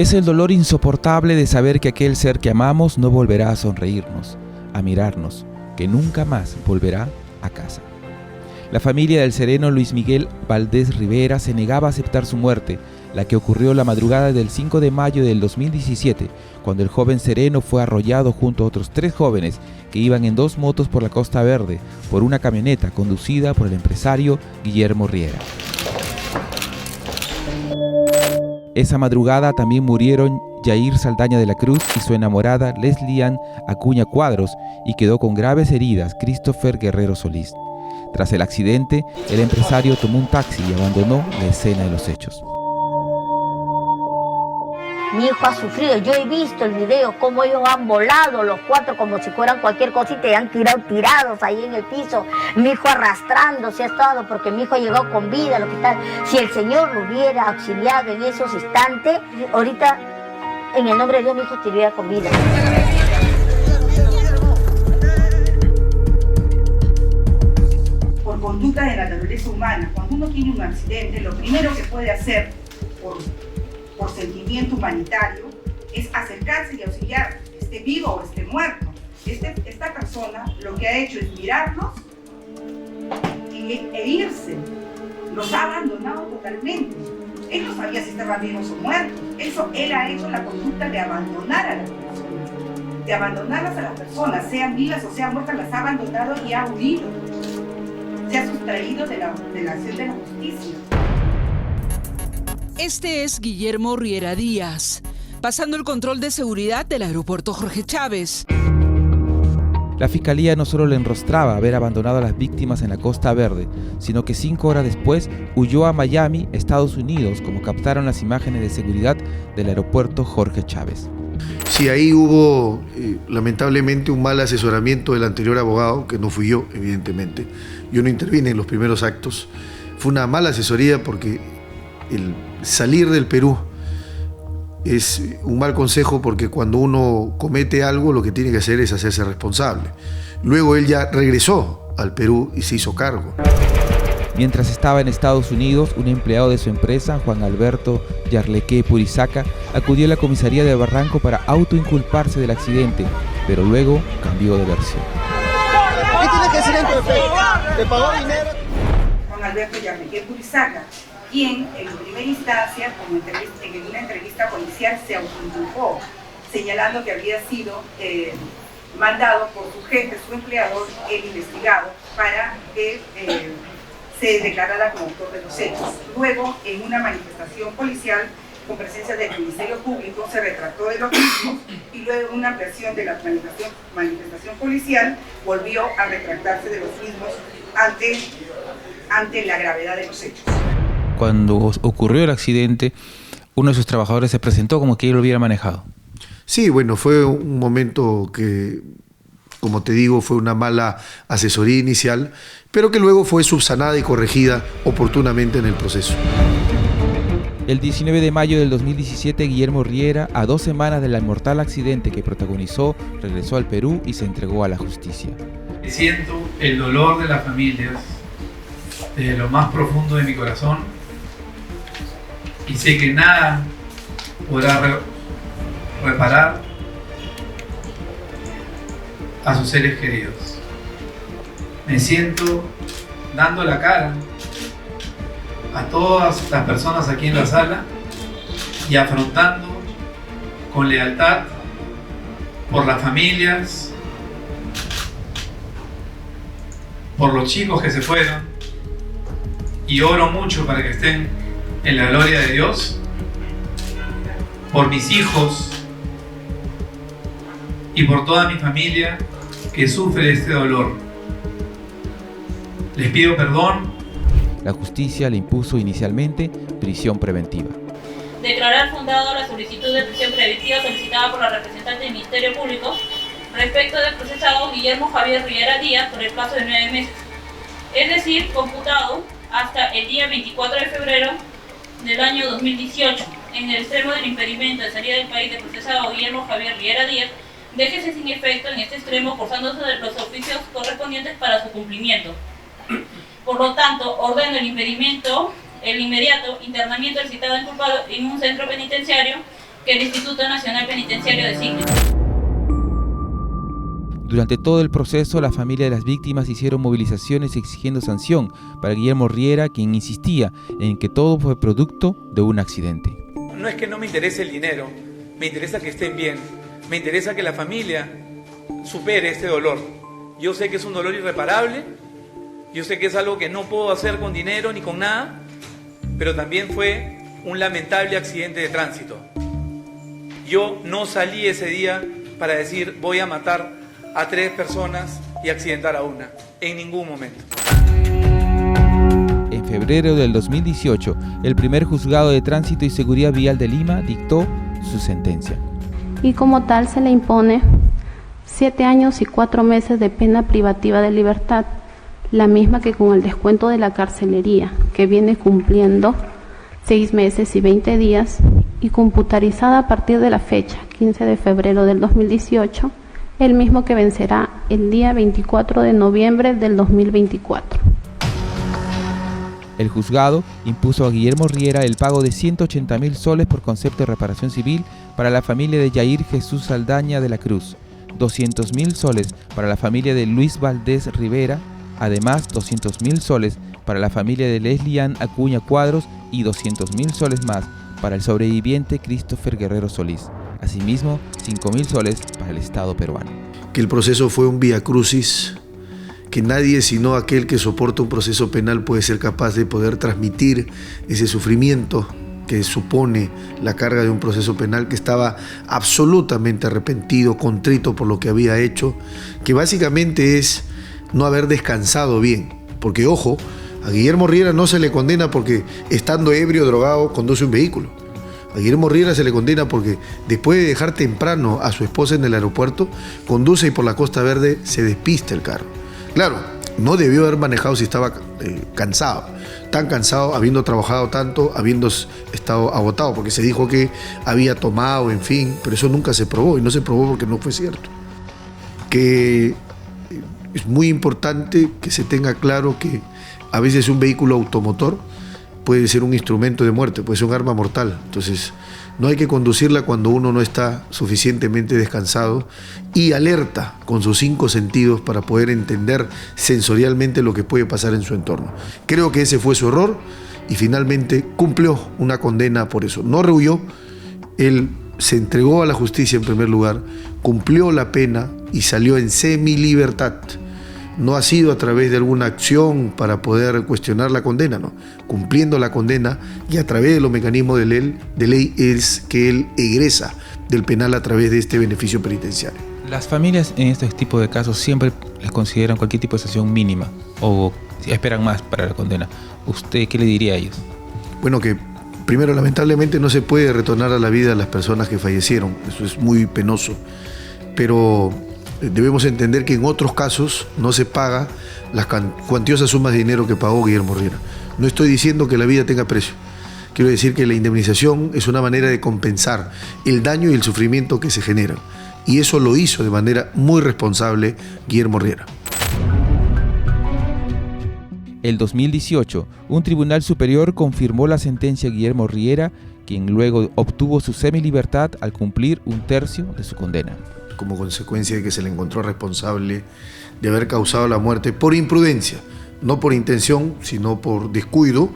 Es el dolor insoportable de saber que aquel ser que amamos no volverá a sonreírnos, a mirarnos, que nunca más volverá a casa. La familia del sereno Luis Miguel Valdés Rivera se negaba a aceptar su muerte, la que ocurrió la madrugada del 5 de mayo del 2017, cuando el joven sereno fue arrollado junto a otros 3 jóvenes que iban en 2 motos por la Costa Verde por una camioneta conducida por el empresario Guillermo Riera. Esa madrugada también murieron Yair Saldaña de la Cruz y su enamorada Leslian Acuña Cuadros, y quedó con graves heridas Christopher Guerrero Solís. Tras el accidente, el empresario tomó un taxi y abandonó la escena de los hechos. Mi hijo ha sufrido, yo he visto el video, cómo ellos han volado los 4 como si fueran cualquier cosita y han quedado tirados ahí en el piso. Mi hijo arrastrándose ha estado porque mi hijo ha llegado con vida al hospital. Si el Señor lo hubiera auxiliado en esos instantes, ahorita, en el nombre de Dios, mi hijo estaría con vida. Por conducta de la naturaleza humana, cuando uno tiene un accidente, lo primero que puede hacer por sentimiento humanitario es acercarse y auxiliar, esté vivo o esté muerto. Esta persona lo que ha hecho es mirarnos e irse. Los ha abandonado totalmente. Él no sabía si estaban vivos o muertos. Él ha hecho la conducta de abandonar a las personas, de abandonarlas a las personas, sean vivas o sean muertas, las ha abandonado y ha huido. Se ha sustraído de la acción de la justicia. Este es Guillermo Riera Díaz, pasando el control de seguridad del aeropuerto Jorge Chávez. La fiscalía no solo le enrostraba haber abandonado a las víctimas en la Costa Verde, sino que 5 horas después huyó a Miami, Estados Unidos, como captaron las imágenes de seguridad del aeropuerto Jorge Chávez. Sí, ahí hubo lamentablemente un mal asesoramiento del anterior abogado, que no fui yo, evidentemente. Yo no intervine en los primeros actos. Fue una mala asesoría porque el salir del Perú es un mal consejo, porque cuando uno comete algo lo que tiene que hacer es hacerse responsable. Luego él ya regresó al Perú y se hizo cargo. Mientras estaba en Estados Unidos, un empleado de su empresa, Juan Alberto Yarleque Purizaca, acudió a la comisaría de Barranco para autoinculparse del accidente, pero luego cambió de versión. ¿Qué tiene que decir en tu efecto? ¿Te pagó dinero? Juan Alberto Yarleque Purizaca, quien en primera instancia, en una entrevista policial, se autoinculpó, señalando que había sido mandado por su jefe, su empleador, el investigado, para que se declarara como autor de los hechos. Luego, en una manifestación policial, con presencia del Ministerio Público, se retractó de los mismos, y luego en una ampliación de la manifestación policial volvió a retractarse de los mismos ante la gravedad de los hechos. Cuando ocurrió el accidente, uno de sus trabajadores se presentó como que él lo hubiera manejado. Sí, bueno, fue un momento que, como te digo, fue una mala asesoría inicial, pero que luego fue subsanada y corregida oportunamente en el proceso. El 19 de mayo del 2017, Guillermo Riera, a 2 semanas del mortal accidente que protagonizó, regresó al Perú y se entregó a la justicia. Siento el dolor de las familias desde lo más profundo de mi corazón, y sé que nada podrá reparar a sus seres queridos. Me siento dando la cara a todas las personas aquí en la sala y afrontando con lealtad por las familias, por los chicos que se fueron, y oro mucho para que estén en la gloria de Dios, por mis hijos y por toda mi familia que sufre este dolor. Les pido perdón. La justicia le impuso inicialmente prisión preventiva. Declarar fundado la solicitud de prisión preventiva solicitada por la representante del Ministerio Público respecto del procesado Guillermo Javier Riera Díaz por el plazo de 9 meses, es decir, computado hasta el día 24 de febrero del año 2018, en el extremo del impedimento de salida del país del procesado Guillermo Javier Riera Díaz, déjese sin efecto en este extremo forzándose los oficios correspondientes para su cumplimiento. Por lo tanto, ordeno el impedimento, el inmediato internamiento del citado inculpado en un centro penitenciario que el Instituto Nacional Penitenciario designa. Durante todo el proceso, la familia de las víctimas hicieron movilizaciones exigiendo sanción para Guillermo Riera, quien insistía en que todo fue producto de un accidente. No es que no me interese el dinero, me interesa que estén bien, me interesa que la familia supere este dolor. Yo sé que es un dolor irreparable, yo sé que es algo que no puedo hacer con dinero ni con nada, pero también fue un lamentable accidente de tránsito. Yo no salí ese día para decir voy a matar a 3 personas y accidentar a una, en ningún momento. En febrero del 2018, el primer juzgado de Tránsito y Seguridad Vial de Lima dictó su sentencia. Y como tal se le impone 7 años y 4 meses de pena privativa de libertad, la misma que con el descuento de la carcelería, que viene cumpliendo 6 meses y 20 días, y computarizada a partir de la fecha, 15 de febrero del 2018, el mismo que vencerá el día 24 de noviembre del 2024. El juzgado impuso a Guillermo Riera el pago de 180.000 soles por concepto de reparación civil para la familia de Yair Jesús Saldaña de la Cruz, 200.000 soles para la familia de Luis Valdés Rivera, además 200.000 soles para la familia de Leslie Ann Acuña Cuadros y 200.000 soles más para el sobreviviente Christopher Guerrero Solís. Asimismo, 5.000 soles para el Estado peruano. Que el proceso fue un vía crucis, que nadie sino aquel que soporta un proceso penal puede ser capaz de poder transmitir ese sufrimiento que supone la carga de un proceso penal, que estaba absolutamente arrepentido, contrito por lo que había hecho, que básicamente es no haber descansado bien. Porque, ojo, a Guillermo Riera no se le condena porque estando ebrio o drogado conduce un vehículo. A Guillermo Riera se le condena porque después de dejar temprano a su esposa en el aeropuerto, conduce y por la Costa Verde se despista el carro. Claro, no debió haber manejado si estaba cansado, tan cansado, habiendo trabajado tanto, habiendo estado agotado, porque se dijo que había tomado, en fin, pero eso nunca se probó, y no se probó porque no fue cierto. Que es muy importante que se tenga claro que a veces un vehículo automotor puede ser un instrumento de muerte, puede ser un arma mortal. Entonces, no hay que conducirla cuando uno no está suficientemente descansado y alerta con sus 5 sentidos para poder entender sensorialmente lo que puede pasar en su entorno. Creo que ese fue su error y finalmente cumplió una condena por eso. No rehuyó, él se entregó a la justicia en primer lugar, cumplió la pena y salió en semilibertad. No ha sido a través de alguna acción para poder cuestionar la condena, no. Cumpliendo la condena y a través de los mecanismos de ley es que él egresa del penal a través de este beneficio penitenciario. Las familias en este tipo de casos siempre les consideran cualquier tipo de sanción mínima o esperan más para la condena. ¿Usted qué le diría a ellos? Bueno, que primero, lamentablemente no se puede retornar a la vida a las personas que fallecieron. Eso es muy penoso. Pero debemos entender que en otros casos no se paga las cuantiosas sumas de dinero que pagó Guillermo Riera. No estoy diciendo que la vida tenga precio. Quiero decir que la indemnización es una manera de compensar el daño y el sufrimiento que se generan. Y eso lo hizo de manera muy responsable Guillermo Riera. El 2018, un tribunal superior confirmó la sentencia a Guillermo Riera, quien luego obtuvo su semilibertad al cumplir 1/3 de su condena. Como consecuencia de que se le encontró responsable de haber causado la muerte por imprudencia, no por intención, sino por descuido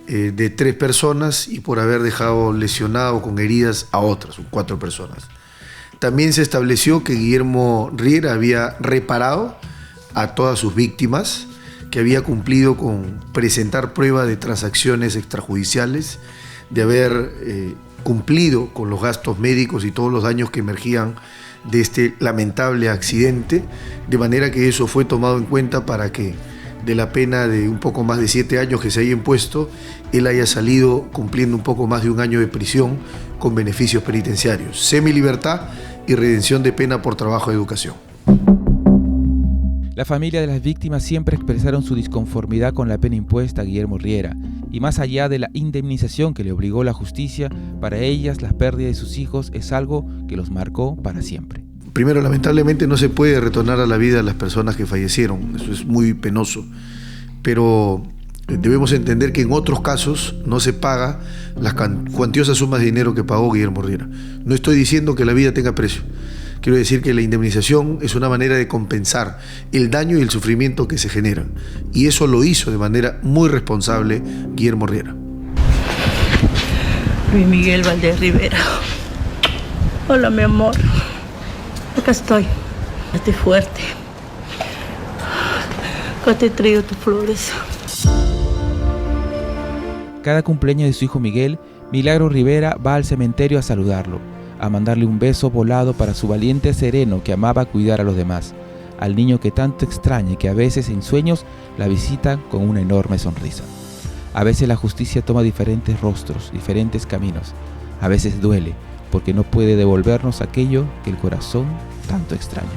de 3 personas y por haber dejado lesionado con heridas a otras, 4 personas. También se estableció que Guillermo Riera había reparado a todas sus víctimas, que había cumplido con presentar prueba de transacciones extrajudiciales, de haber cumplido con los gastos médicos y todos los daños que emergían de este lamentable accidente, de manera que eso fue tomado en cuenta para que de la pena de un poco más de 7 años que se haya impuesto, él haya salido cumpliendo un poco más de 1 año de prisión con beneficios penitenciarios, semilibertad y redención de pena por trabajo de educación. La familia de las víctimas siempre expresaron su disconformidad con la pena impuesta a Guillermo Riera, y más allá de la indemnización que le obligó la justicia, para ellas la pérdida de sus hijos es algo que los marcó para siempre. Primero, lamentablemente no se puede retornar a la vida a las personas que fallecieron, eso es muy penoso, pero Debemos entender que en otros casos no se paga las cuantiosas sumas de dinero que pagó Guillermo Riera. No estoy diciendo que la vida tenga precio. Quiero decir que la indemnización es una manera de compensar el daño y el sufrimiento que se generan. Y eso lo hizo de manera muy responsable Guillermo Riera. Luis Miguel Valdés Rivera. Hola, mi amor. Acá estoy. Estoy fuerte. Acá te traigo tus flores. Cada cumpleaños de su hijo Miguel, Milagro Rivera va al cementerio a saludarlo, a mandarle un beso volado para su valiente sereno que amaba cuidar a los demás, al niño que tanto extraña y que a veces en sueños la visita con una enorme sonrisa. A veces la justicia toma diferentes rostros, diferentes caminos. A veces duele, porque no puede devolvernos aquello que el corazón tanto extraña.